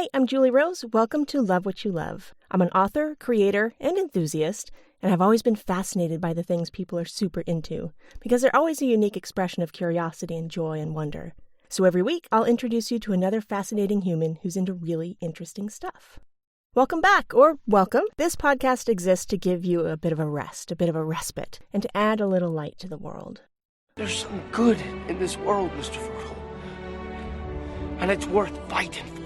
Hi, I'm Julie Rose. Welcome to Love What You Love. I'm an author, creator, and enthusiast, and I've always been fascinated by the things people are super into, because they're always a unique expression of curiosity and joy and wonder. So every week, I'll introduce you to another fascinating human who's into really interesting stuff. Welcome back, or welcome. This podcast exists to give you a bit of a rest, a bit of a respite, and to add a little light to the world. There's some good in this world, Mr. Fertile, and it's worth fighting for.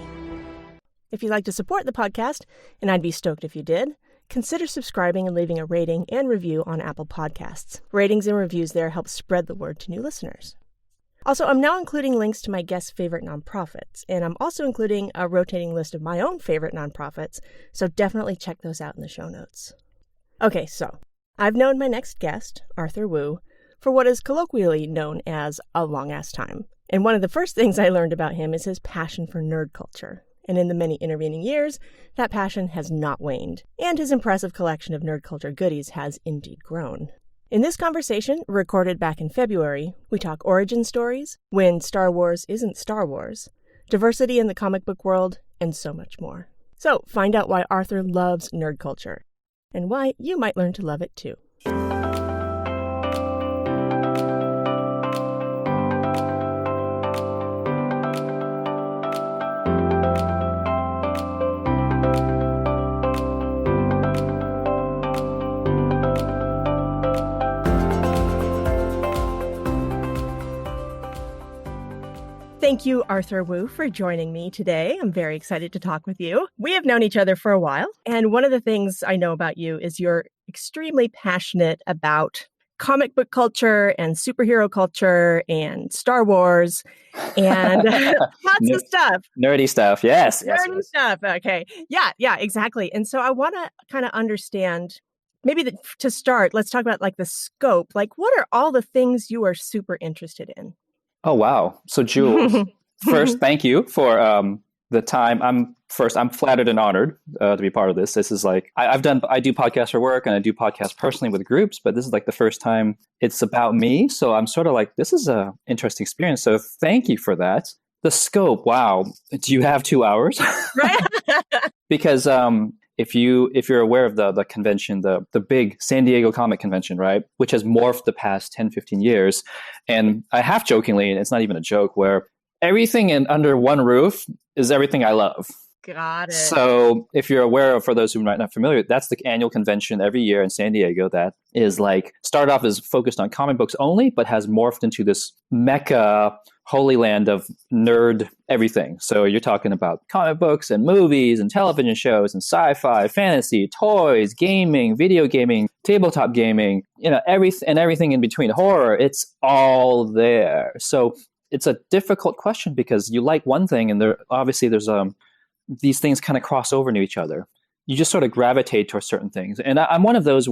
If you'd like to support the podcast, and I'd be stoked if you did, consider subscribing and leaving a rating and review on Apple Podcasts. Ratings and reviews there help spread the word to new listeners. Also, I'm now including links to my guests' favorite nonprofits, and I'm also including a rotating list of my own favorite nonprofits, so definitely check those out in the show notes. Okay, so I've known my next guest, Arthur Wu, for what is colloquially known as a long-ass time. And one of the first things I learned about him is his passion for nerd culture. And in the many intervening years, that passion has not waned, and his impressive collection of nerd culture goodies has indeed grown. In this conversation, recorded back in February, we talk origin stories, when Star Wars isn't Star Wars, diversity in the comic book world, and so much more. So find out why Arthur loves nerd culture, and why you might learn to love it too. Thank you, Arthur Wu, for joining me today. I'm very excited to talk with you. We have known each other for a while, and one of the things I know about you is you're extremely passionate about comic book culture and superhero culture and Star Wars and lots of stuff. Nerdy stuff, yes. Nerdy stuff, okay. Yeah, exactly. And so I want to kind of understand, maybe to start, let's talk about like the scope. Like, what are all the things you are super interested in? Oh, wow. So, Jules, first, thank you for the time. I'm flattered and honored to be part of this. This is like, I do podcasts for work and I do podcasts personally with groups, but this is like the first time it's about me. So I'm sort of like, this is an interesting experience. So thank you for that. The scope, wow. Do you have 2 hours? Right. Because if you're aware of the convention, the big San Diego Comic Convention, right, which has morphed the past 10, 15 years, and I half jokingly, and it's not even a joke, where everything under one roof is everything I love. Got it. So if you're aware of, for those who might not familiar, that's the annual convention every year in San Diego that is like, started off as focused on comic books only, but has morphed into this mecca, holy land of nerd everything. So you're talking about comic books and movies and television shows and sci-fi, fantasy, toys, gaming, video gaming, tabletop gaming, everything in between, horror, it's all there. So it's a difficult question because you like one thing and there's these things kind of cross over into each other. You just sort of gravitate towards certain things. And I'm one of those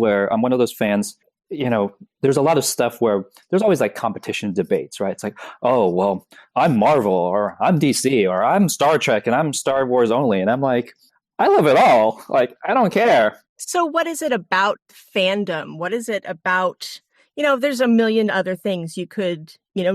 fans, there's a lot of stuff where there's always like competition debates, right? It's like, oh, well, I'm Marvel or I'm DC or I'm Star Trek and I'm Star Wars only. And I'm like, I love it all. Like, I don't care. So what is it about fandom? What is it about, there's a million other things you could,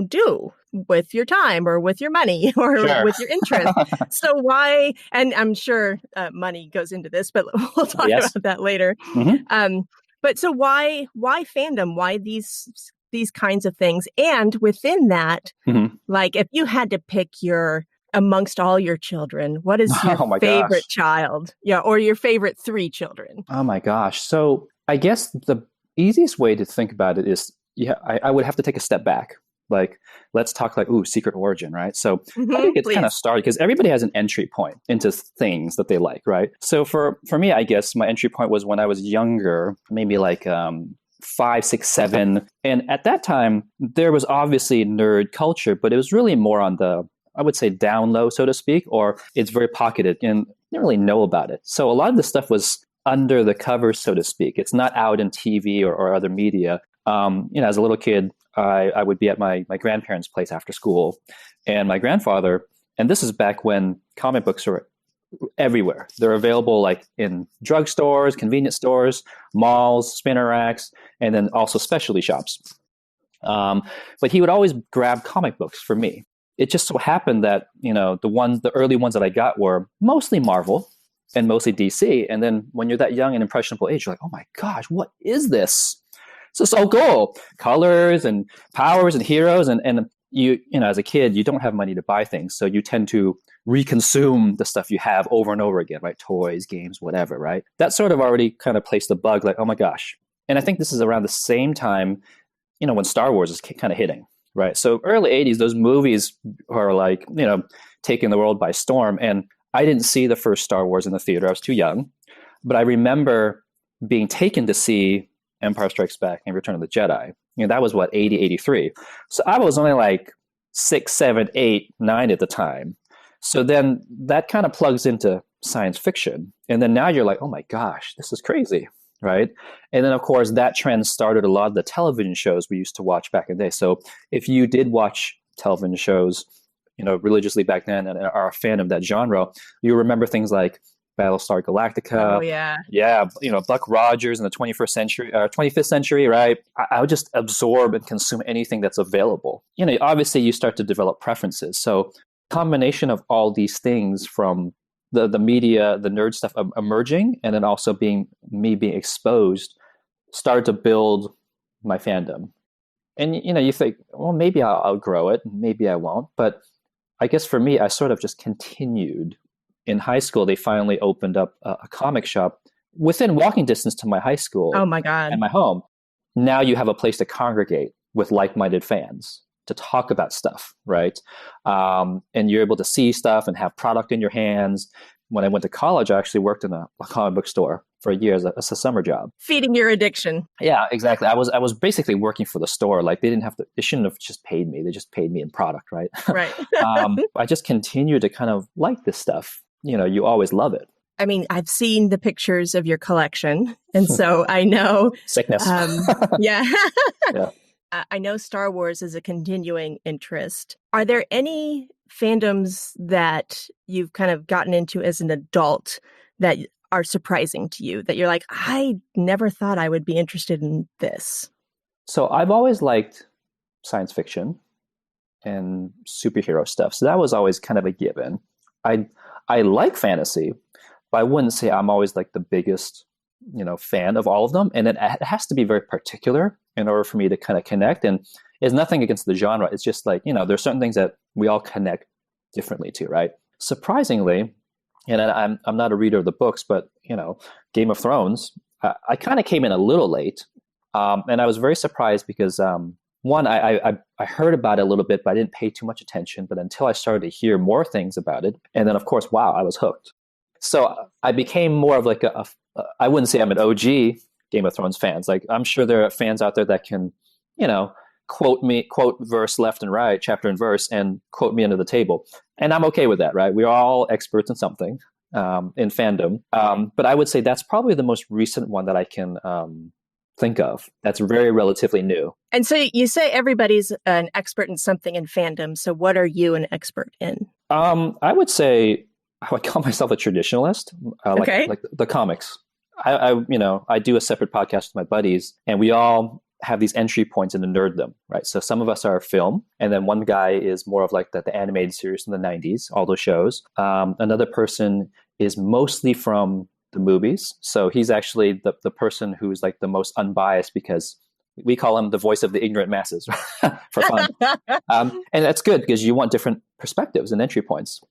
do with your time or with your money or Sure. with your interest. So why, and I'm sure money goes into this, but we'll talk Yes. about that later. Mm-hmm. But so why fandom? Why these kinds of things? And within that, Mm-hmm. like if you had to pick amongst all your children, what is your favorite child? Yeah, or your favorite 3 children? Oh my gosh. So I guess the easiest way to think about it is, I would have to take a step back. Like, let's talk like, secret origin, right? So I think it's kind of started because everybody has an entry point into things that they like, right? So for me, I guess my entry point was when I was younger, maybe like 5, 6, 7. And at that time, there was obviously nerd culture, but it was really more on the, I would say, down low, so to speak, or it's very pocketed and didn't really know about it. So a lot of the stuff was under the covers, so to speak. It's not out in TV or other media. As a little kid, I would be at my grandparents' place after school, and my grandfather, and this is back when comic books were everywhere. They're available like in drugstores, convenience stores, malls, spinner racks, and then also specialty shops. But he would always grab comic books for me. it just so happened that, the early ones that I got were mostly Marvel and mostly DC. And then when you're that young and impressionable age, you're like, oh my gosh, what is this? This is so cool. Colors and powers and heroes. And you as a kid, you don't have money to buy things. So you tend to reconsume the stuff you have over and over again, right? Toys, games, whatever, right? That sort of already kind of placed the bug, like, oh my gosh. And I think this is around the same time, when Star Wars is kind of hitting, right? So early 80s, those movies are like, taking the world by storm. And I didn't see the first Star Wars in the theater. I was too young. But I remember being taken to see Empire Strikes Back and Return of the Jedi. That was 80, 83. So I was only like 6, 7, 8, 9 at the time. So then that kind of plugs into science fiction. And then now you're like, oh my gosh, this is crazy, right? And then, of course, that trend started a lot of the television shows we used to watch back in the day. So if you did watch television shows, religiously back then and are a fan of that genre, you remember things like Battlestar Galactica. Oh, yeah. Yeah, Buck Rogers in the 25th century, right? I would just absorb and consume anything that's available. Obviously you start to develop preferences. So combination of all these things, from the media, the nerd stuff emerging, and then also being exposed, started to build my fandom. And you think, well, maybe I'll outgrow it, maybe I won't. But I guess for me, I sort of just continued. In high school, they finally opened up a comic shop within walking distance to my high school. Oh my God. And my home. Now you have a place to congregate with like-minded fans to talk about stuff, right? And you're able to see stuff and have product in your hands. When I went to college, I actually worked in a comic book store for a year as a summer job. Feeding your addiction. Yeah, exactly. I was basically working for the store. Like they shouldn't have just paid me. They just paid me in product, right? Right. I just continue to kind of like this stuff. You always love it. I mean, I've seen the pictures of your collection, and so I know sickness. Yeah. Yeah. I know Star Wars is a continuing interest. Are there any fandoms that you've kind of gotten into as an adult that are surprising to you, that you're like, I never thought I would be interested in this? So I've always liked science fiction and superhero stuff. So that was always kind of a given. I like fantasy, but I wouldn't say I'm always like the biggest, fan of all of them. And it has to be very particular in order for me to kind of connect. And it's nothing against the genre. It's just like, there's certain things that we all connect differently to, right? Surprisingly, and I'm not a reader of the books, but, Game of Thrones, I kind of came in a little late. And I was very surprised because, one, I heard about it a little bit, but I didn't pay too much attention. But until I started to hear more things about it, and then, of course, wow, I was hooked. So I became more of like I wouldn't say I'm an OG Game of Thrones fans. Like, I'm sure there are fans out there that can, quote verse left and right, chapter and verse, and quote me under the table. And I'm okay with that, right? We're all experts in something in fandom. But I would say that's probably the most recent one that I can think of that's very relatively new. And so you say everybody's an expert in something in fandom. So what are you an expert in? I would say I would call myself a traditionalist, like the comics. I do a separate podcast with my buddies, and we all have these entry points into nerddom, right? So some of us are film, and then one guy is more of like the animated series from the 90s, all those shows. Another person is mostly from the movies. So he's actually the person who's like the most unbiased, because we call him the voice of the ignorant masses for fun. And that's good because you want different perspectives and entry points.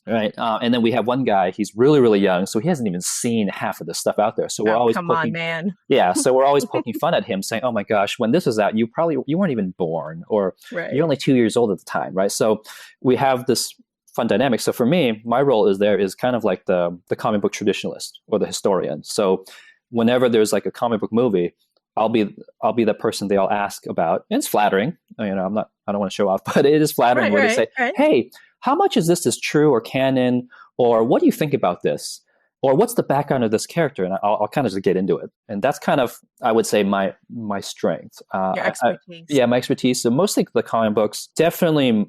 Right. And then we have one guy, he's really, really young. So he hasn't even seen half of this stuff out there. So we're always come on, man. Yeah. So we're always poking fun at him, saying, oh my gosh, when this was out, you weren't even born, or you're only 2 years old at the time. Right. So we have this fun dynamic. So for me, my role is kind of like the comic book traditionalist or the historian. So whenever there's like a comic book movie, I'll be the person they all ask about. And it's flattering. I don't want to show off, but it is flattering when they say, hey, how much is this true or canon? Or what do you think about this? Or what's the background of this character? And I'll kind of just get into it. And that's kind of, I would say, my strength. Your expertise. My expertise. So mostly the comic books, definitely,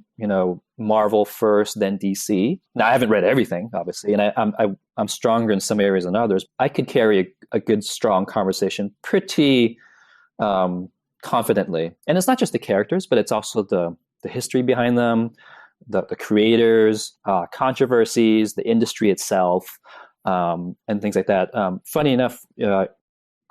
Marvel first, then DC. Now, I haven't read everything, obviously, and I'm stronger in some areas than others. I could carry a good, strong conversation pretty confidently. And it's not just the characters, but it's also the history behind them, the creators, controversies, the industry itself, and things like that. Funny enough,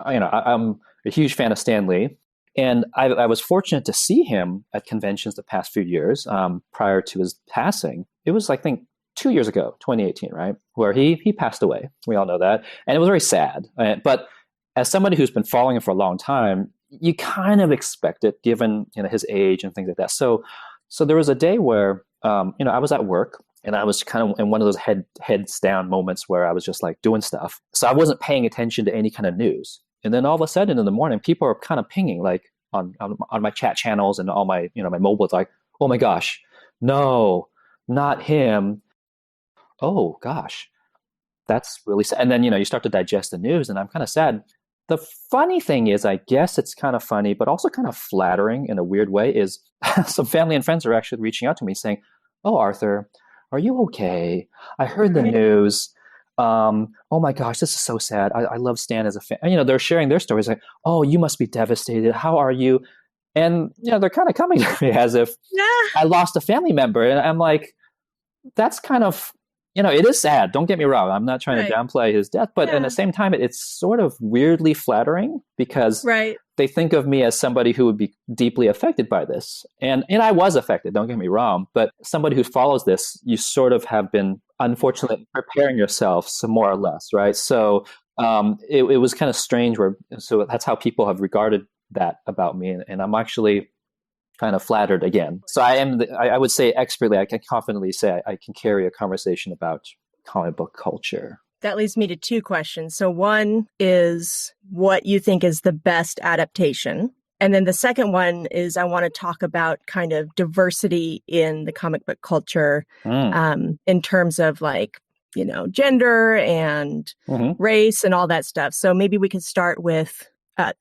I'm a huge fan of Stan Lee, and I was fortunate to see him at conventions the past few years prior to his passing. It was, I think, 2 years ago, 2018, right, where he passed away. We all know that, and it was very sad. But as somebody who's been following him for a long time, you kind of expect it, given his age and things like that. So there was a day where I was at work, and I was kind of in one of those heads down moments where I was just like doing stuff. So I wasn't paying attention to any kind of news. And then all of a sudden in the morning, people are kind of pinging like on my chat channels and all my my mobile. It's like, oh my gosh, no, not him. Oh gosh, that's really sad. And then you start to digest the news, and I'm kind of sad. The funny thing is, I guess it's kind of funny, but also kind of flattering in a weird way, is some family and friends are actually reaching out to me saying, "Oh, Arthur, are you okay? I heard the news. Oh my gosh, this is so sad. I love Stan as a fan." And, they're sharing their stories like, "Oh, you must be devastated. How are you?" And, they're kind of coming to me as if I lost a family member. And I'm like, that's kind of, it is sad. Don't get me wrong. I'm not trying to downplay his death, but at the same time, it's sort of weirdly flattering because they think of me as somebody who would be deeply affected by this. And I was affected, don't get me wrong, but somebody who follows this, you sort of have been, unfortunately, preparing yourself some more or less, right? So it was kind of strange so that's how people have regarded that about me. And I'm actually kind of flattered again. So I would say expertly, I can confidently say I can carry a conversation about comic book culture. That leads me to two questions. So one is what you think is the best adaptation. And then the second one is I want to talk about kind of diversity in the comic book culture in terms of like, gender and race and all that stuff. So maybe we could start with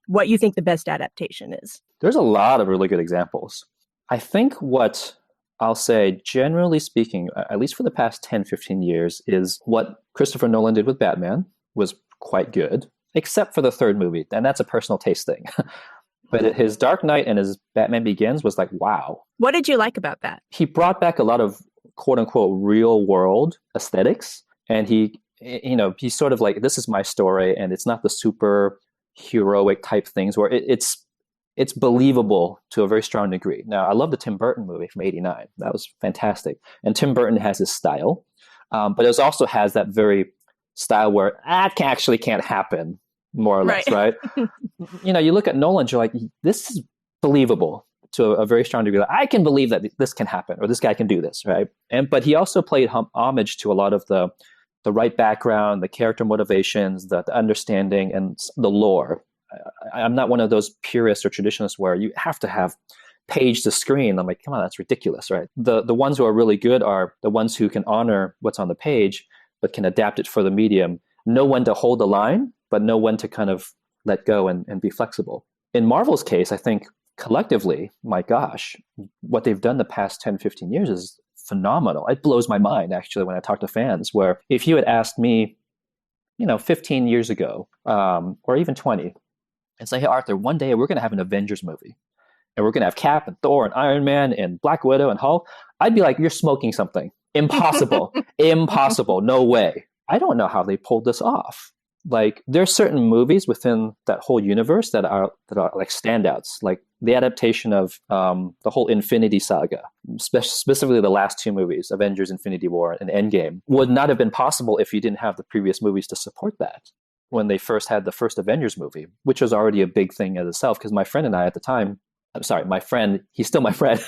what you think the best adaptation is. There's a lot of really good examples. I think what I'll say, generally speaking, at least for the past 10, 15 years, is what Christopher Nolan did with Batman was quite good, except for the third movie. And that's a personal taste thing. But his Dark Knight and his Batman Begins was like, wow. What did you like about that? He brought back a lot of quote unquote real world aesthetics. And he's sort of like, this is my story. And it's not the super heroic type things where it's believable to a very strong degree. Now, I love the Tim Burton movie from '89. That was fantastic. And Tim Burton has his style, but it also has that very style where actually can't happen, more or less, right? You look at Nolan, you're like, this is believable to a very strong degree. Like, I can believe that this can happen, or this guy can do this, right? But he also played homage to a lot of the right background, the character motivations, the understanding, and the lore. I'm not one of those purists or traditionalists where you have to have page to screen. I'm like, come on, that's ridiculous, right? The ones who are really good are the ones who can honor what's on the page, but can adapt it for the medium, know when to hold the line, but know when to kind of let go and be flexible. In Marvel's case, I think collectively, my gosh, what they've done the past 10, 15 years is phenomenal. It blows my mind, actually, when I talk to fans, where if you had asked me, 15 years ago, or even 20, and say, hey, Arthur, one day we're going to have an Avengers movie, and we're going to have Cap and Thor and Iron Man and Black Widow and Hulk, I'd be like, you're smoking something. Impossible. Impossible. No way. I don't know how they pulled this off. Like, there's certain movies within that whole universe that are like standouts, like the adaptation of the whole Infinity Saga, specifically the last two movies, Avengers: Infinity War and Endgame, would not have been possible if you didn't have the previous movies to support that. When they first had the first Avengers movie, which was already a big thing in itself, because my friend and I at the time, I'm sorry, my friend, he's still my friend.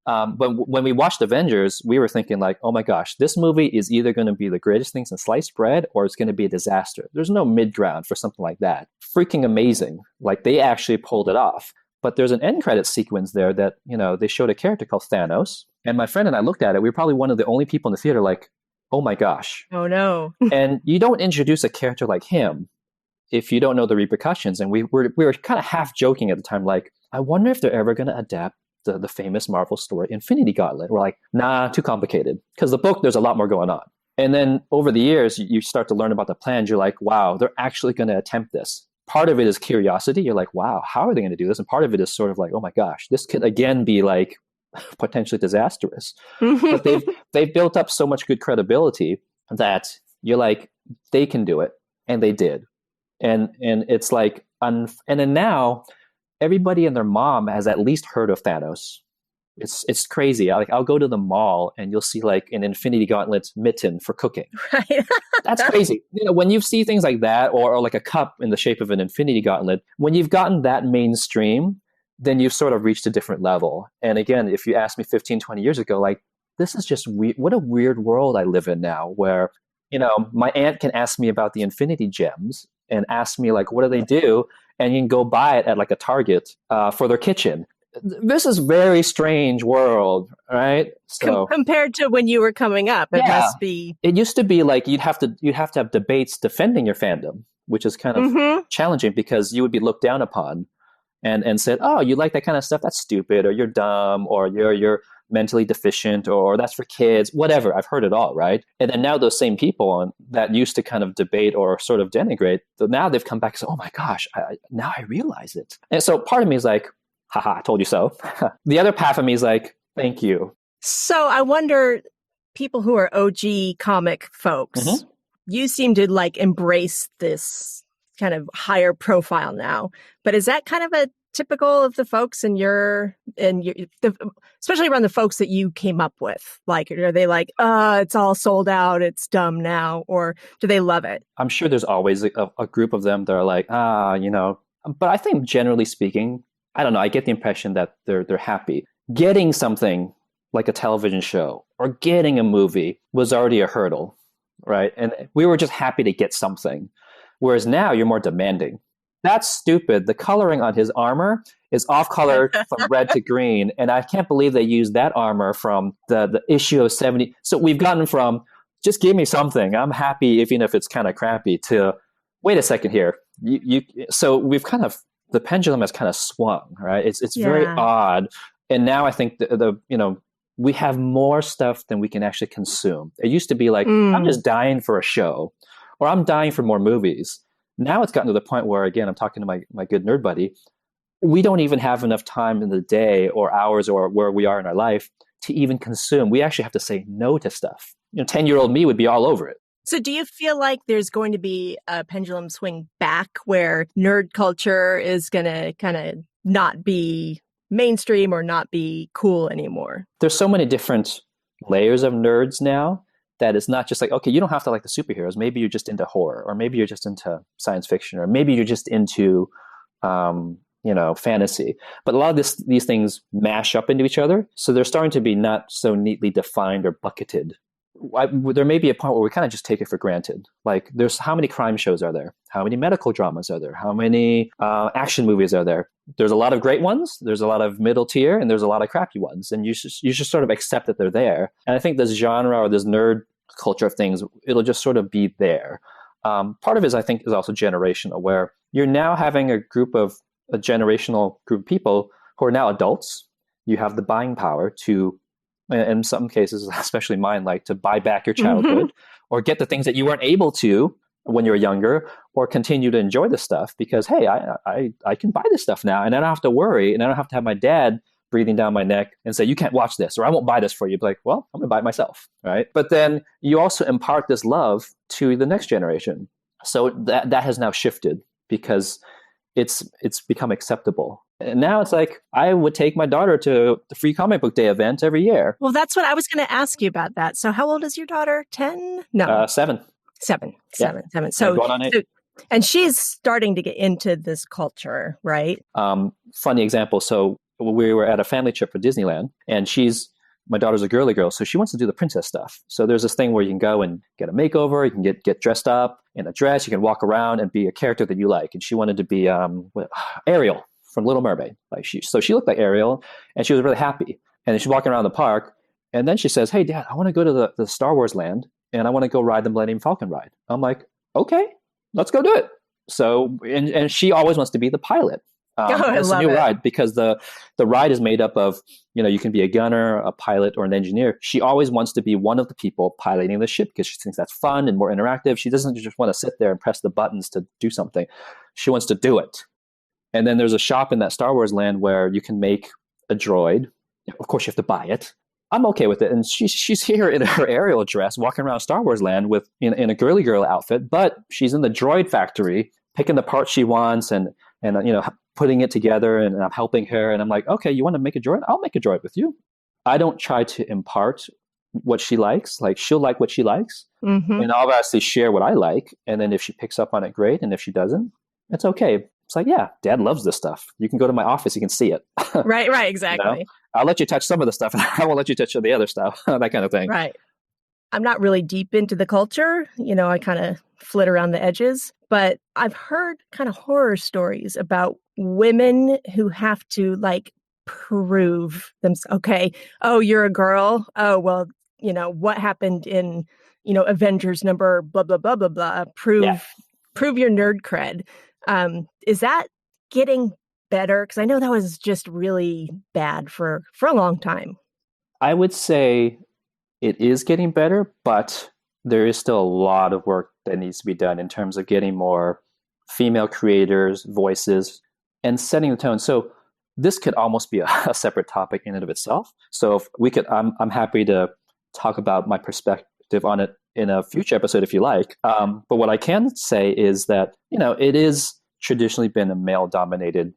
But when we watched Avengers, we were thinking like, oh my gosh, this movie is either going to be the greatest thing since sliced bread, or it's going to be a disaster. There's no mid ground for something like that. Freaking amazing. Like, they actually pulled it off. But there's an end credit sequence there that, they showed a character called Thanos. And my friend and I looked at it. We were probably one of the only people in the theater like, oh my gosh. Oh no. And you don't introduce a character like him if you don't know the repercussions. And we were kind of half joking at the time, like, I wonder if they're ever going to adapt the famous Marvel story, Infinity Gauntlet. We're like, nah, too complicated. Because the book, there's a lot more going on. And then over the years, you start to learn about the plans. You're like, wow, they're actually going to attempt this. Part of it is curiosity. You're like, wow, how are they going to do this? And part of it is sort of like, oh my gosh, this could again be like potentially disastrous. But they've built up so much good credibility that you're like, they can do it, and they did. And it's like, and then now everybody and their mom has at least heard of Thanos. It's crazy. I'll go to the mall and you'll see like an Infinity Gauntlet mitten for cooking. Right. That's crazy. When you see things like that, or like a cup in the shape of an Infinity Gauntlet, when you've gotten that mainstream, then you've sort of reached a different level. And again, if you asked me 15, 20 years ago, like, this is just weird. What a weird world I live in now, where, my aunt can ask me about the Infinity Gems and ask me like, what do they do? And you can go buy it at like a Target for their kitchen. This is very strange world, right? So compared to when you were coming up, it must be. It used to be like you'd have to have debates defending your fandom, which is kind of challenging because you would be looked down upon and said, "Oh, you like that kind of stuff? That's stupid," or "You're dumb," or "You're mentally deficient," or "That's for kids." Whatever. I've heard it all, right? And then now those same people that used to kind of debate or sort of denigrate, now they've come back and said, "Oh my gosh, now I realize it." And so part of me is like, haha, I told you so. The other half of me is like, thank you. So I wonder, people who are OG comic folks, you seem to like embrace this kind of higher profile now, but is that kind of a typical of the folks especially around the folks that you came up with? Like, are they like, it's all sold out, it's dumb now, or do they love it? I'm sure there's always a group of them that are like, but I think generally speaking, I don't know, I get the impression that they're happy. Getting something like a television show or getting a movie was already a hurdle, right? And we were just happy to get something. Whereas now you're more demanding. That's stupid. The coloring on his armor is off color from red to green. And I can't believe they used that armor from the issue of 70. So we've gotten from, just give me something, I'm happy even if it's kind of crappy, to, wait a second here. So we've kind of, the pendulum has kind of swung, right? It's very odd. And now I think we have more stuff than we can actually consume. It used to be like, I'm just dying for a show, or I'm dying for more movies. Now it's gotten to the point where, again, I'm talking to my good nerd buddy, we don't even have enough time in the day or hours or where we are in our life to even consume. We actually have to say no to stuff. 10-year-old me would be all over it. So do you feel like there's going to be a pendulum swing back where nerd culture is going to kind of not be mainstream or not be cool anymore? There's so many different layers of nerds now that it's not just like, okay, you don't have to like the superheroes. Maybe you're just into horror, or maybe you're just into science fiction, or maybe you're just into, fantasy. But a lot of these things mash up into each other. So they're starting to be not so neatly defined or bucketed. There may be a point where we kind of just take it for granted. Like, there's how many crime shows are there? How many medical dramas are there? How many action movies are there? There's a lot of great ones. There's a lot of middle tier, and there's a lot of crappy ones. And you should sort of accept that they're there. And I think this genre or this nerd culture of things, it'll just sort of be there. Part of it, I think, is also generational, where you're now having a generational group of people who are now adults. You have the buying power to, in some cases, especially mine, like to buy back your childhood or get the things that you weren't able to when you were younger, or continue to enjoy the stuff because, hey, I can buy this stuff now, and I don't have to worry, and I don't have to have my dad breathing down my neck and say, you can't watch this, or I won't buy this for you. Be like, well, I'm going to buy it myself, right? But then you also impart this love to the next generation. So that has now shifted because it's become acceptable. And now it's like, I would take my daughter to the Free Comic Book Day event every year. Well, that's what I was going to ask you about that. So how old is your daughter? 10? No. 7. 7. Yeah. 7. So, going on 8. And she's starting to get into this culture, right? Funny example. So we were at a family trip for Disneyland, and my daughter's a girly girl, so she wants to do the princess stuff. So there's this thing where you can go and get a makeover, you can get dressed up in a dress, you can walk around and be a character that you like. And she wanted to be Ariel from Little Mermaid. So she looked like Ariel, and she was really happy. And then she's walking around the park, and then she says, hey, Dad, I want to go to the Star Wars land, and I want to go ride the Millennium Falcon ride. I'm like, okay, let's go do it. So, and she always wants to be the pilot. It's a new ride because the ride is made up of, you can be a gunner, a pilot, or an engineer. She always wants to be one of the people piloting the ship because she thinks that's fun and more interactive. She doesn't just want to sit there and press the buttons to do something. She wants to do it. And then there's a shop in that Star Wars land where you can make a droid of course you have to buy it. I'm okay with it. And she's here in her Ariel dress, walking around Star Wars land in a girly girl outfit, but she's in the droid factory, picking the parts she wants and putting it together, and I'm helping her. And I'm like, okay, you want to make a droid? I'll make a droid with you. I don't try to impart what she likes. Like, she'll like what she likes. Mm-hmm. And I'll obviously share what I like. And then if she picks up on it, great. And if she doesn't, it's okay. It's like, yeah, Dad loves this stuff. You can go to my office, you can see it. Right, exactly. I'll let you touch some of the stuff, and I won't let you touch the other stuff, that kind of thing. Right. I'm not really deep into the culture. I kind of flit around the edges, but I've heard kind of horror stories about women who have to like prove themselves. Okay, oh, you're a girl. Oh, well, what happened in, Avengers number blah, blah, blah, blah, blah. Prove your nerd cred. Is that getting better? Because I know that was just really bad for a long time. I would say it is getting better, but there is still a lot of work that needs to be done in terms of getting more female creators, voices, and setting the tone. So this could almost be a separate topic in and of itself. So if we could, I'm happy to talk about my perspective on it in a future episode if you like. But what I can say is that, it is traditionally been a male-dominated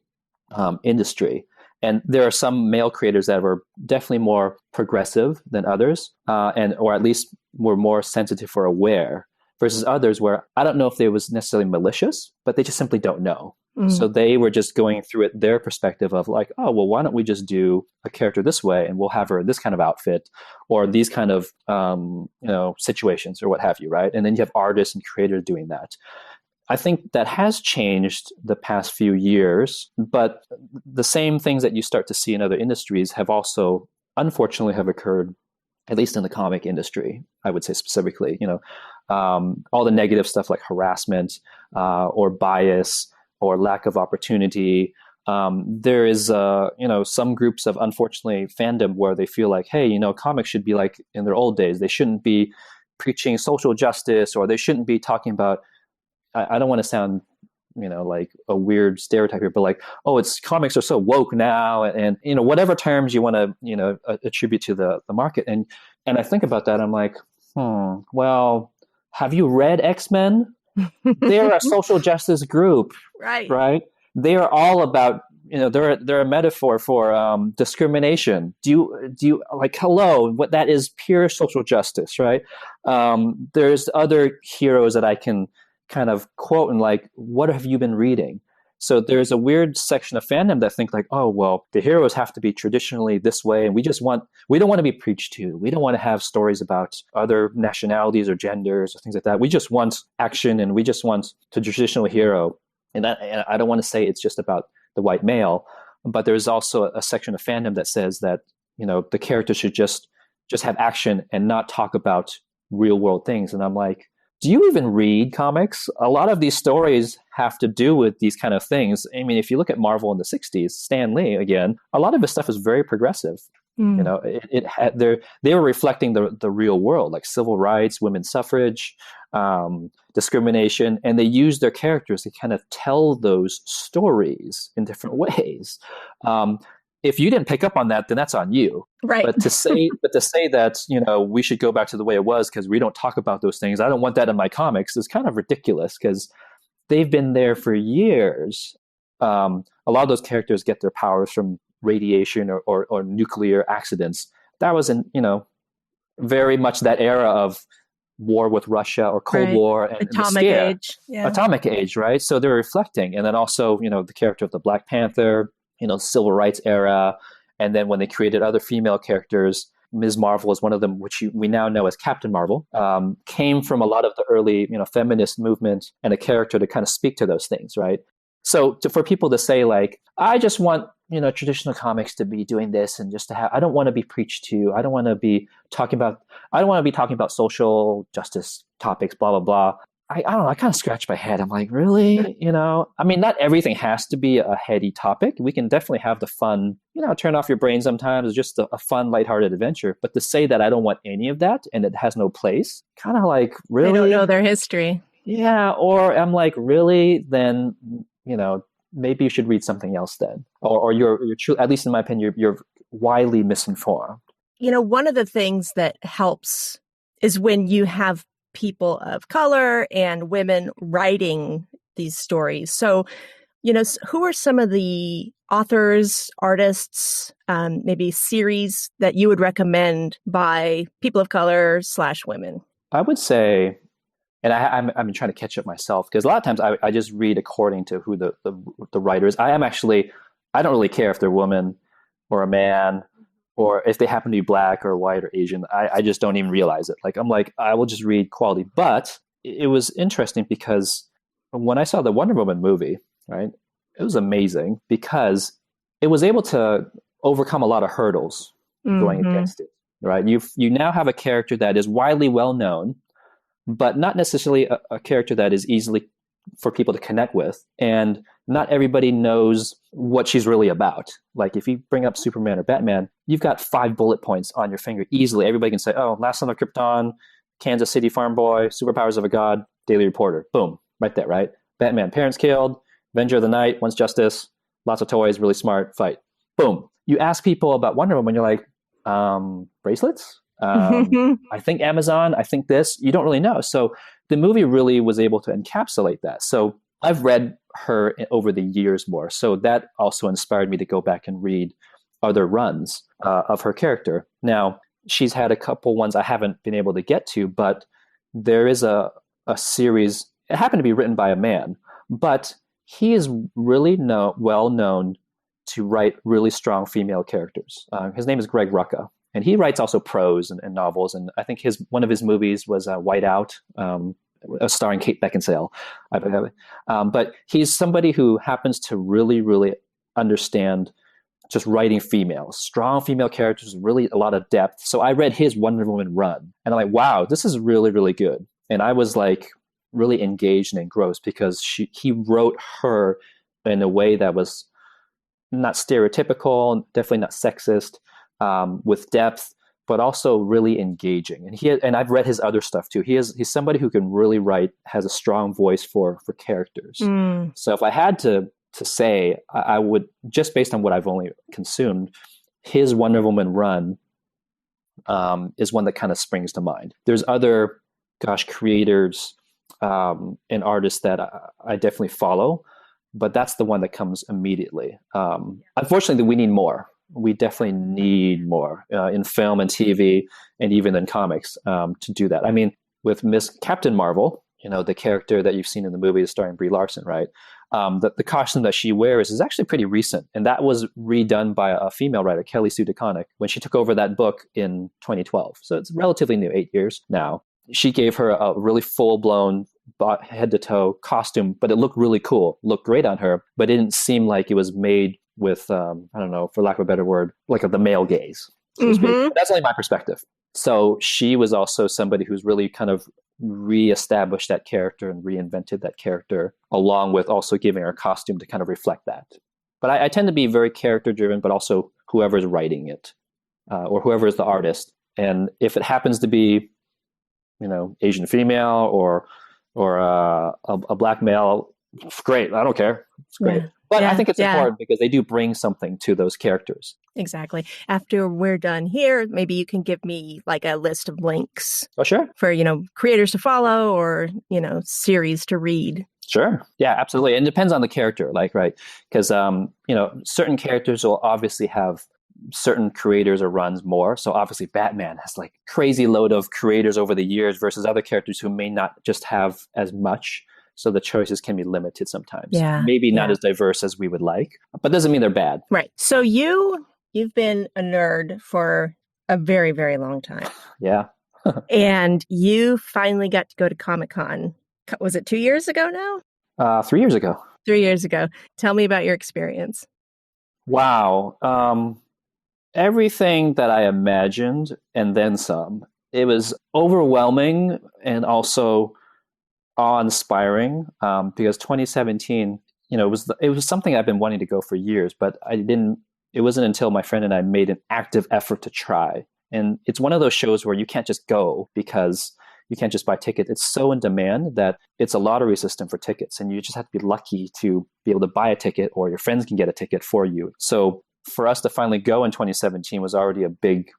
industry. And there are some male creators that were definitely more progressive than others, or at least were more sensitive or aware, versus others where I don't know if they was necessarily malicious, but they just simply don't know. Mm. So they were just going through it, their perspective of like, oh, well, why don't we just do a character this way and we'll have her in this kind of outfit or these kind of, situations or what have you, right? And then you have artists and creators doing that. I think that has changed the past few years, but the same things that you start to see in other industries have also, unfortunately, have occurred, at least in the comic industry, I would say specifically, all the negative stuff like harassment or bias or lack of opportunity. There is, some groups of, unfortunately, fandom where they feel like, hey, comics should be like in their old days. They shouldn't be preaching social justice, or they shouldn't be talking about, I don't want to sound, like a weird stereotype here, but like, oh, comics are so woke now, and whatever terms you want to, attribute to the market. And I think about that, I'm like, well, have you read X-Men? They're a social justice group, right? They are all about, they're a metaphor for discrimination. Do you like, hello, what that is pure social justice, right? There's other heroes that I can kind of quote and like, what have you been reading? So there's a weird section of fandom that think like, oh, well, the heroes have to be traditionally this way, and we don't want to be preached to. We don't want to have stories about other nationalities or genders or things like that. We just want action, and we just want the traditional hero. And I don't want to say it's just about the white male, but there's also a section of fandom that says that, the character should just have action and not talk about real world things. And I'm like, do you even read comics? A lot of these stories have to do with these kind of things. I mean, if you look at Marvel in the 60s, Stan Lee, again, a lot of his stuff is very progressive. They were reflecting the real world, like civil rights, women's suffrage, discrimination, and they used their characters to kind of tell those stories in different ways. If you didn't pick up on that, then that's on you. Right. But to say that, we should go back to the way it was because we don't talk about those things. I don't want that in my comics is kind of ridiculous because they've been there for years. A lot of those characters get their powers from radiation or nuclear accidents. That was very much that era of war with Russia or Cold War and Atomic Age. Yeah. Atomic Age, right? So they're reflecting. And then also, the character of the Black Panther, civil rights era. And then when they created other female characters, Ms. Marvel is one of them, which we now know as Captain Marvel, came from a lot of the early, feminist movement and a character to kind of speak to those things, right? So for people to say like, I just want, traditional comics to be doing this and just to have, I don't want to be preached to, I don't want to be talking about social justice topics, blah, blah, blah. I don't know, I kind of scratch my head. I'm like, really? I mean, not everything has to be a heady topic. We can definitely have the fun, turn off your brain sometimes. It's just a fun, lighthearted adventure. But to say that I don't want any of that and it has no place, kind of like, really? They don't know their history. Yeah, or I'm like, really? Then, maybe you should read something else then. Or you're true, at least in my opinion, you're widely misinformed. One of the things that helps is when you have people of color and women writing these stories. So, who are some of the authors, artists, maybe series that you would recommend by people of color / women? I would say, and I'm trying to catch up myself, because a lot of times I just read according to who the writer is. I don't really care if they're a woman or a man, or if they happen to be Black or white or Asian. I just don't even realize it. I will just read quality. But it was interesting because when I saw the Wonder Woman movie, right, it was amazing because it was able to overcome a lot of hurdles going against it, right? You now have a character that is widely well known, but not necessarily a character that is easily for people to connect with. And not everybody knows what she's really about. Like if you bring up Superman or Batman, you've got 5 bullet points on your finger easily. Everybody can say, oh, last son of Krypton, Kansas City farm boy, superpowers of a god, Daily Reporter. Boom, right there, right? Batman, parents killed, Avenger of the Night, wants justice, lots of toys, really smart, fight. Boom. You ask people about Wonder Woman, you're like, bracelets? I think Amazon, I think this. You don't really know. So the movie really was able to encapsulate that. So I've read her over the years more. So that also inspired me to go back and read other runs of her character. Now, she's had a couple ones I haven't been able to get to, but there is a series. It happened to be written by a man, but he is really well known to write really strong female characters. His name is Greg Rucka, and he writes also prose and novels. And I think one of his movies was Whiteout, starring Kate Beckinsale. But he's somebody who happens to really, really understand just writing strong female characters, really a lot of depth. So I read his Wonder Woman run, and I'm like, wow, this is really, really good. And I was like really engaged and engrossed because he wrote her in a way that was not stereotypical, definitely not sexist, with depth, but also really engaging. And I've read his other stuff too. He's somebody who can really write, has a strong voice for characters. So if I had to say, I would, just based on what I've only consumed, his Wonder Woman run is one that kind of springs to mind. There's other, creators and artists that I definitely follow, but that's the one that comes immediately. Unfortunately, we need more. We definitely need more in film and TV and even in comics to do that. I mean, with Miss Captain Marvel, the character that you've seen in the movie is starring Brie Larson, right? The costume that she wears is actually pretty recent, and that was redone by a female writer, Kelly Sue DeConnick, when she took over that book in 2012. So it's relatively new, 8 years now. She gave her a really full-blown head to toe costume, but it looked really cool, looked great on her, but it didn't seem like it was made with, I don't know, for lack of a better word, like the male gaze. So to speak. That's only my perspective. So she was also somebody who's really kind of reestablished that character and reinvented that character, along with also giving her a costume to kind of reflect that. But I tend to be very character driven, but also whoever's writing it or whoever is the artist. And if it happens to be, Asian female or a Black male, great. I don't care. It's great. Yeah. But I think it's important because they do bring something to those characters. Exactly. After we're done here, maybe you can give me like a list of links. Oh, sure. For, creators to follow or, series to read. Sure. Yeah, absolutely. And it depends on the character, right? Because, certain characters will obviously have certain creators or runs more. So obviously Batman has like crazy load of creators over the years versus other characters who may not just have as much. So the choices can be limited sometimes. Yeah, maybe not as diverse as we would like, but doesn't mean they're bad. Right. So you've been a nerd for a very, very long time. Yeah. And you finally got to go to Comic-Con. Was it 2 years ago now? 3 years ago. 3 years ago. Tell me about your experience. Wow. Everything that I imagined and then some. It was overwhelming and also awe-inspiring because 2017, it was something I've been wanting to go for years, but it wasn't until my friend and I made an active effort to try. And it's one of those shows where you can't just go because you can't just buy tickets. It's so in demand that it's a lottery system for tickets, and you just have to be lucky to be able to buy a ticket, or your friends can get a ticket for you. So for us to finally go in 2017 was already a big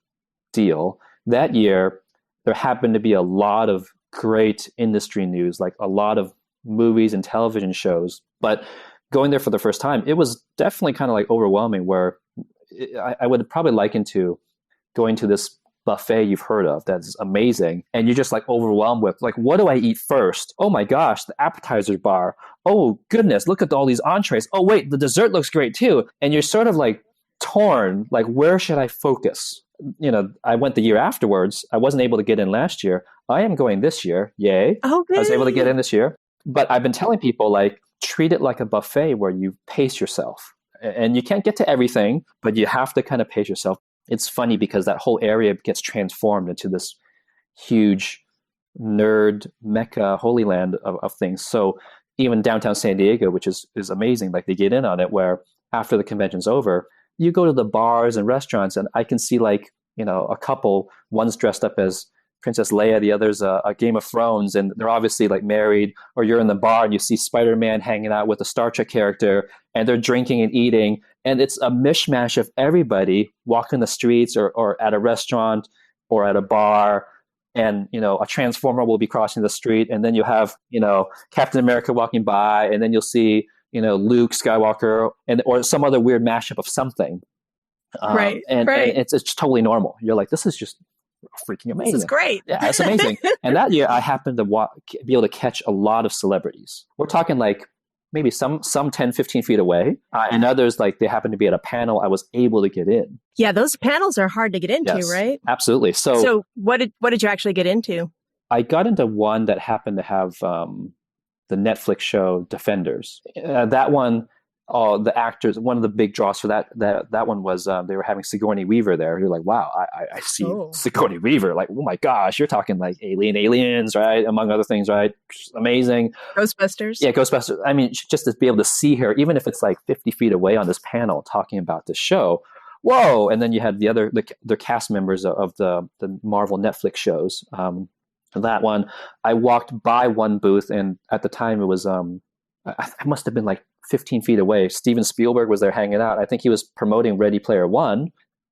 deal. That year, there happened to be a lot of great industry news, like a lot of movies and television shows. But going there for the first time, it was definitely kind of like overwhelming, where I would probably liken to going to this buffet you've heard of that's amazing, and you're just like overwhelmed with like, what do I eat first? Oh my gosh, the appetizer bar. Oh goodness, look at all these entrees. Oh wait, the dessert looks great too. And you're sort of like torn, like, where should I focus? I went the year afterwards. I wasn't able to get in last year. I am going this year. Yay. Okay. I was able to get in this year. But I've been telling people, like, treat it like a buffet where you pace yourself. And you can't get to everything, but you have to kind of pace yourself. It's funny because that whole area gets transformed into this huge nerd mecca, holy land of things. So even downtown San Diego, which is amazing, like they get in on it, where after the convention's over, you go to the bars and restaurants, and I can see like, a couple, one's dressed up as Princess Leia, the other's a Game of Thrones, and they're obviously like married. Or you're in the bar and you see Spider-Man hanging out with a Star Trek character, and they're drinking and eating, and it's a mishmash of everybody walking the streets or at a restaurant or at a bar. And a Transformer will be crossing the street, and then you have Captain America walking by, and then you'll see Luke Skywalker or some other weird mashup of something. Right. And it's totally normal. You're like, this is just freaking amazing. This is great. Yeah, it's amazing. And that year I happened to be able to catch a lot of celebrities. We're talking like maybe some 10, 15 feet away, and others, like, they happened to be at a panel I was able to get in. Yeah, those panels are hard to get into, Yes, right? absolutely. So what did you actually get into? I got into one that happened to have the Netflix show Defenders. That one, the actors, one of the big draws for that one was they were having Sigourney Weaver there. You're like, wow, I see Sigourney Weaver. Like, oh my gosh, you're talking like aliens, right? Among other things, right? Amazing. Ghostbusters. Yeah, Ghostbusters. I mean, just to be able to see her, even if it's like 50 feet away on this panel talking about this show. Whoa. And then you had the cast members of the Marvel Netflix shows. That one, I walked by one booth, and at the time it was, I must have been like 15 feet away. Steven Spielberg was there hanging out. I think he was promoting Ready Player One.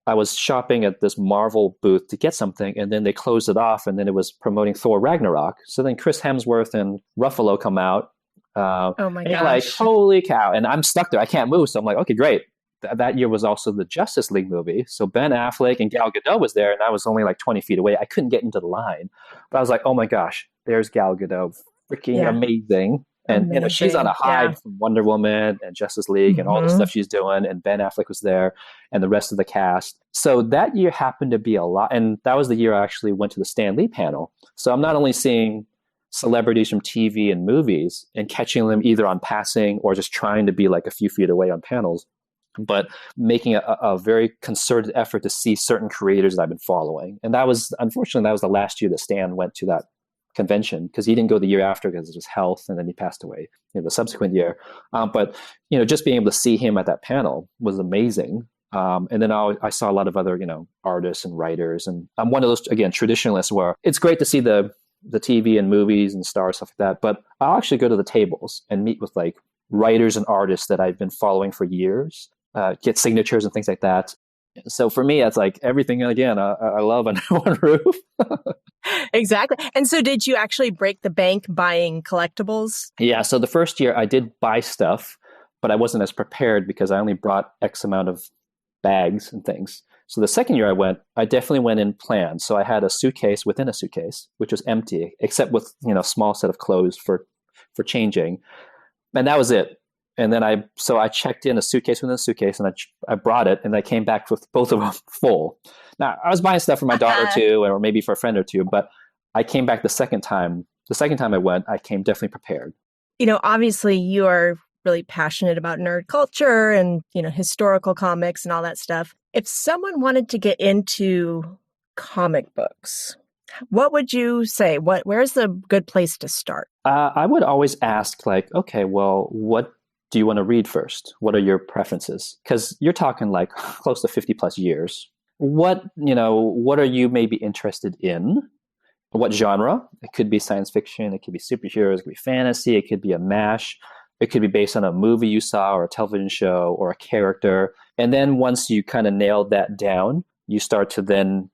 I was shopping at this Marvel booth to get something, and then they closed it off, and then it was promoting Thor Ragnarok. So then Chris Hemsworth and Ruffalo come out. Oh my gosh. Like, holy cow. And I'm stuck there. I can't move. So I'm like, okay, great. That year was also the Justice League movie. So Ben Affleck and Gal Gadot was there, and I was only like 20 feet away. I couldn't get into the line. But I was like, oh my gosh, there's Gal Gadot. Freaking amazing. And she's on a high from Wonder Woman and Justice League and all the stuff she's doing. And Ben Affleck was there and the rest of the cast. So that year happened to be a lot. And that was the year I actually went to the Stan Lee panel. So I'm not only seeing celebrities from TV and movies and catching them either on passing or just trying to be like a few feet away on panels, but making a very concerted effort to see certain creators that I've been following. And unfortunately, that was the last year that Stan went to that convention, because he didn't go the year after because of his health, and then he passed away the subsequent year. But just being able to see him at that panel was amazing. And then I saw a lot of other artists and writers, and I'm one of those, again, traditionalists, where it's great to see the TV and movies and stars, stuff like that, but I'll actually go to the tables and meet with like writers and artists that I've been following for years, get signatures and things like that. So for me, it's like everything, again, I love under one roof. Exactly. And so did you actually break the bank buying collectibles? Yeah. So the first year I did buy stuff, but I wasn't as prepared because I only brought X amount of bags and things. So the second year I definitely went in planned. So I had a suitcase within a suitcase, which was empty, except with, a small set of clothes for changing. And that was it. And then I checked in a suitcase within a suitcase, and I brought it, and I came back with both of them full. Now, I was buying stuff for my daughter too, or maybe for a friend or two, but I came back the second time. The second time I went, I came definitely prepared. Obviously you are really passionate about nerd culture and, historical comics and all that stuff. If someone wanted to get into comic books, what would you say? Where's the good place to start? I would always ask, like, okay, well, what do you want to read first? What are your preferences? Because you're talking like close to 50 plus years. What are you maybe interested in? What genre? It could be science fiction. It could be superheroes. It could be fantasy. It could be a mash. It could be based on a movie you saw or a television show or a character. And then once you kind of nailed that down, you start to then,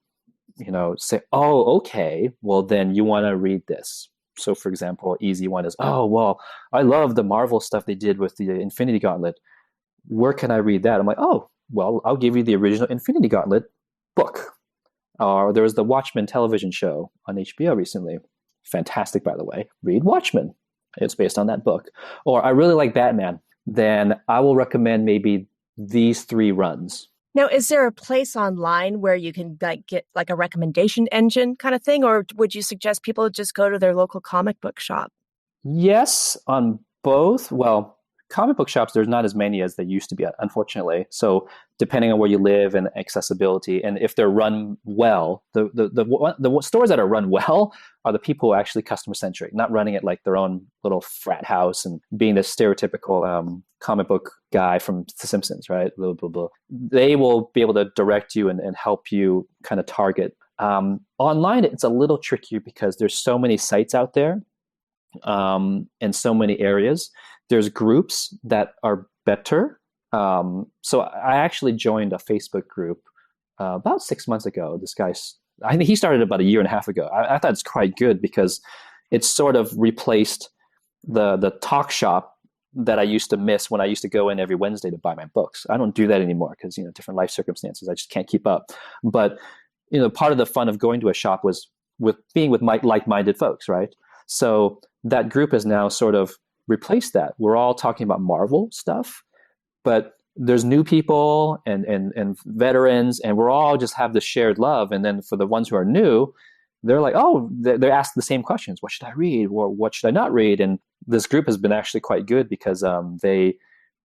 say, oh, okay, well, then you want to read this. So, for example, easy one is, oh, well, I love the Marvel stuff they did with the Infinity Gauntlet. Where can I read that? I'm like, oh, well, I'll give you the original Infinity Gauntlet book. Or there was the Watchmen television show on HBO recently. Fantastic, by the way. Read Watchmen. It's based on that book. Or I really like Batman. Then I will recommend maybe these 3 runs. Now, is there a place online where you can get like a recommendation engine kind of thing? Or would you suggest people just go to their local comic book shop? Yes, on both. Well, comic book shops, there's not as many as there used to be, unfortunately. So depending on where you live and accessibility, and if they're run well, the stores that are run well are the people who are actually customer centric, not running it like their own little frat house and being the stereotypical comic book guy from The Simpsons, right? Blah, blah, blah. They will be able to direct you and help you kind of target. Online, it's a little trickier because there's so many sites out there in so many areas. There's groups that are better. So I actually joined a Facebook group about 6 months ago. This guy, I think he started about a year and a half ago. I thought it's quite good because it's sort of replaced the talk shop that I used to miss when I used to go in every Wednesday to buy my books. I don't do that anymore because, different life circumstances. I just can't keep up. But, part of the fun of going to a shop was with being with like-minded folks, right? So that group has now sort of replaced that. We're all talking about Marvel stuff, but there's new people and veterans, and we're all just have this shared love. And then for the ones who are new, they're like, oh, they're asked the same questions. What should I read? Or what should I not read? And this group has been actually quite good because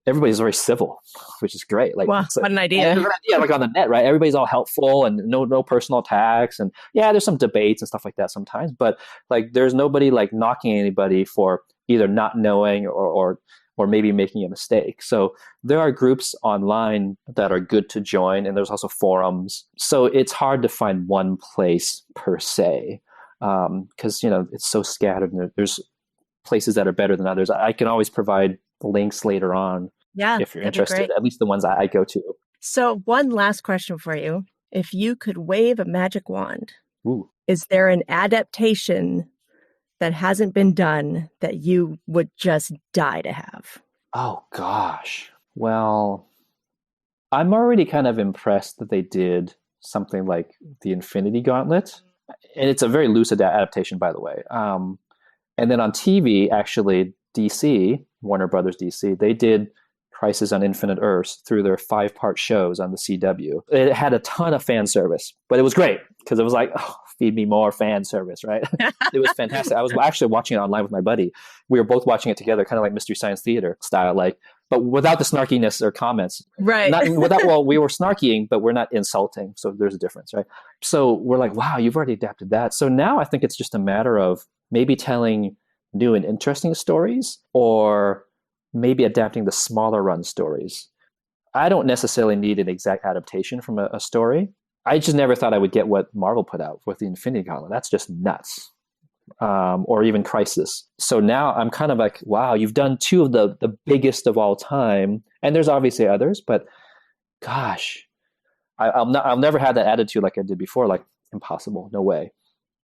everybody's very civil, which is great. Like, wow, what an idea. Yeah, like on the net, right? Everybody's all helpful and no personal attacks. And yeah, there's some debates and stuff like that sometimes, but like there's nobody like knocking anybody for either not knowing or maybe making a mistake. So there are groups online that are good to join, and there's also forums. So it's hard to find one place per se because, it's so scattered and there's places that are better than others. I can always provide links later on if you're interested, at least the ones I go to. So one last question for you. If you could wave a magic wand, Ooh. Is there an adaptation that hasn't been done that you would just die to have? Oh, gosh. Well, I'm already kind of impressed that they did something like the Infinity Gauntlet. And it's a very loose adaptation, by the way. And then on TV, actually, DC, Warner Brothers DC, they did Crisis on Infinite Earths through their 5-part shows on the CW. It had a ton of fan service, but it was great because it was like, oh, feed me more fan service, right? It was fantastic. I was actually watching it online with my buddy. We were both watching it together, kind of like Mystery Science Theater style, but without the snarkiness or comments. Right. Well, we were snarkying, but we're not insulting. So there's a difference, right? So we're like, wow, you've already adapted that. So now I think it's just a matter of maybe telling new and interesting stories or maybe adapting the smaller run stories. I don't necessarily need an exact adaptation from a story. I just never thought I would get what Marvel put out with the Infinity Gauntlet. That's just nuts. Or even Crisis. So now I'm kind of like, wow, you've done 2 of the biggest of all time. And there's obviously others, but gosh, I'll never have that attitude like I did before, like impossible, no way.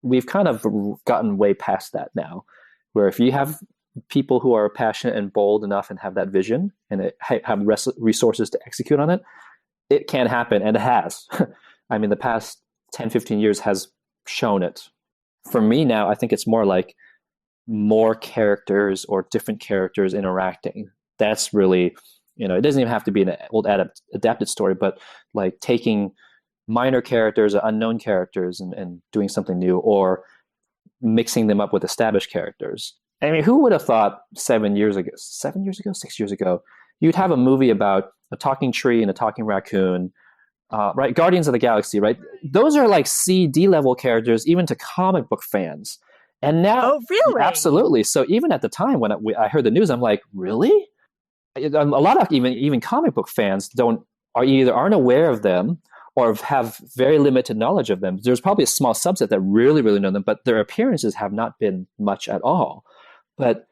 We've kind of gotten way past that now, where if you have people who are passionate and bold enough and have that vision and have resources to execute on it, it can happen, and it has. I mean, the past 10, 15 years has shown it. For me now, I think it's more like more characters or different characters interacting. That's really, it doesn't even have to be an old adapted story, but like taking minor characters or unknown characters and doing something new, or mixing them up with established characters. I mean, who would have thought 6 years ago, you'd have a movie about a talking tree and a talking raccoon, right? Guardians of the Galaxy, right? Those are like D level characters, even to comic book fans. And now, oh, really? Absolutely. So even at the time when I heard the news, I'm like, really? A lot of even comic book fans either aren't aware of them or have very limited knowledge of them. There's probably a small subset that really, really know them, but their appearances have not been much at all. But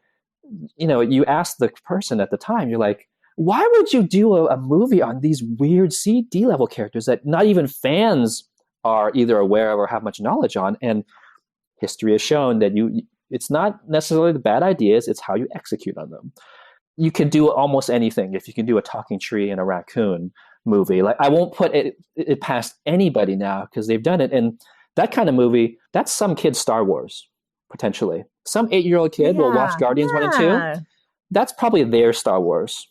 you ask the person at the time, you're like, why would you do a movie on these weird CD level characters that not even fans are either aware of or have much knowledge on? And history has shown that it's not necessarily the bad ideas, it's how you execute on them. You can do almost anything. If you can do a talking tree and a raccoon movie, like I won't put it past anybody now because they've done it. And that kind of movie, that's some kid's Star Wars, potentially. Some 8-year-old kid will watch Guardians 1 and 2. That's probably their Star Wars.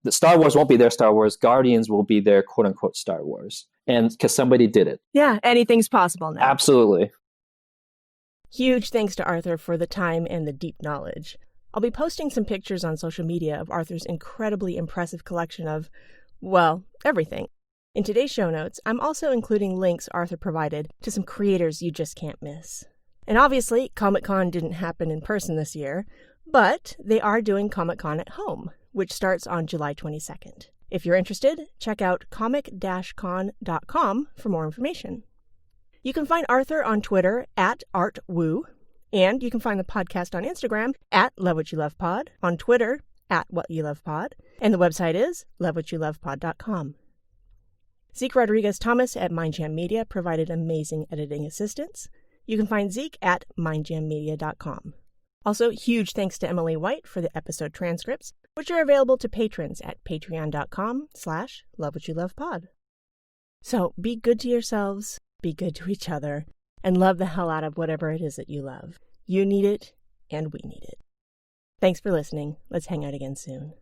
The Star Wars won't be their Star Wars. Guardians will be their quote unquote Star Wars. And because somebody did it. Yeah, anything's possible now. Absolutely. Huge thanks to Arthur for the time and the deep knowledge. I'll be posting some pictures on social media of Arthur's incredibly impressive collection of, well, everything. In today's show notes, I'm also including links Arthur provided to some creators you just can't miss. And obviously, Comic-Con didn't happen in person this year, but they are doing Comic-Con at home, which starts on July 22nd. If you're interested, check out comic-con.com for more information. You can find Arthur on Twitter @ArtWoo, and you can find the podcast on Instagram @LoveWhatYouLovePod, on Twitter @WhatYouLovePod, and the website is lovewhatyoulovepod.com. Zeke Rodriguez-Thomas at Mindjam Media provided amazing editing assistance. You can find Zeke at mindjammedia.com. Also, huge thanks to Emily White for the episode transcripts, which are available to patrons at patreon.com/lovewhatyoulovepod. So be good to yourselves, be good to each other, and love the hell out of whatever it is that you love. You need it, and we need it. Thanks for listening. Let's hang out again soon.